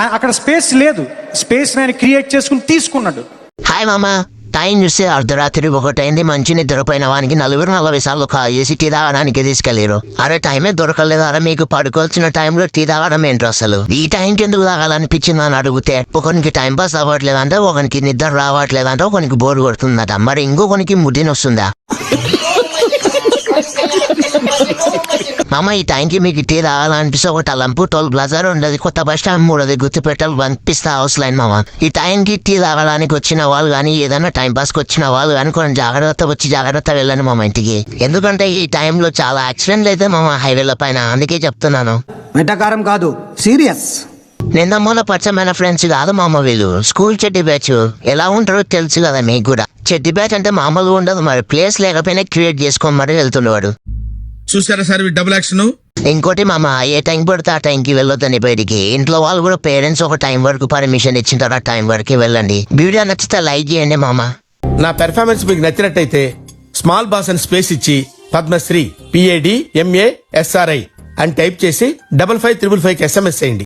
అక్కడ స్పేస్ లేదు, స్పేస్ ఆయన క్రియేట్ చేసుకుని తీసుకున్నాడు. హాయ్ మామ, టైం చూస్తే అర్ధరాత్రి 1 అయింది. మంచి నిద్రపోయిన వానికి 40 సార్లు కాల్ చేసి టీ తాగడానికి తీసుకెళ్ళారు. అరే టైమే దొరకలేదు, అరే మీకు పడుకోవాల్సిన టైంలో టీ తాగడం ఏంటో అసలు? ఈ టైంకి ఎందుకు తాగాలనిపించింది అని అడిగితే ఒకనికి టైం పాస్ అవ్వట్లేదంటే, ఒకనికి నిద్ర రావట్లేదంటే, ఒకనికి బోర్ కొడుతుందట, మరి ఇంకొకనికి ముద్దిని వస్తుందా? మామ ఈ టైంకి మీకు టీ తాగాలనిపిస్తే ఒక తలంపు, టోల్ బ్లజర్ ఉండదు, కొత్త బస్ స్టాండ్ మూడది గుర్తుపెట్టాలి పంపిస్తా హౌస్ లైన్. మామ ఈ టైంకి టీ తాగడానికి వచ్చిన వాళ్ళు కానీ, ఏదైనా టైం పాస్కి వచ్చిన వాళ్ళు కానీ కొంచెం జాగ్రత్త వచ్చి జాగ్రత్త వెళ్ళండి మామ ఇంటికి. ఎందుకంటే ఈ టైంలో చాలా యాక్సిడెంట్లు అయితే మామ హైవేల పైన, అందుకే చెప్తున్నాను. వెటకారం కాదు, సీరియస్. నిన్న మొన్న పరిచయమైన ఫ్రెండ్స్ కాదు మామ వీళ్ళు, స్కూల్ చెడ్డి బ్యాచ్. ఎలా ఉంటారో తెలుసు కదా మీకు కూడా. చెడ్డి బ్యాచ్ అంటే మామూలుగా ఉండదు, మరి ప్లేస్ లేకపోయినా క్రియేట్ చేసుకొని మరి వెళ్తుండేవాడు. చూసారా సార్ డబుల్ యాక్షన్. ఇంకోటి మామ, ఏ టైం పడితే ఆ టైంకి వెళ్ళొద్దని బయటికి. ఇంట్లో వాళ్ళు కూడా పేరెంట్స్ ఒక టైం వరకు పర్మిషన్ ఇచ్చిన తర్వాత టైం వరకు వెళ్ళండి. వీడియో నచ్చితే లైక్ చేయండి మామ. నా పెర్ఫార్మెన్స్ మీకు నచ్చినట్టయితే స్మాల్ బాస్ అని స్పేస్ ఇచ్చి పద్మశ్రీ PAD MA SRI అని టైప్ చేసి 5555 SMS చేయండి.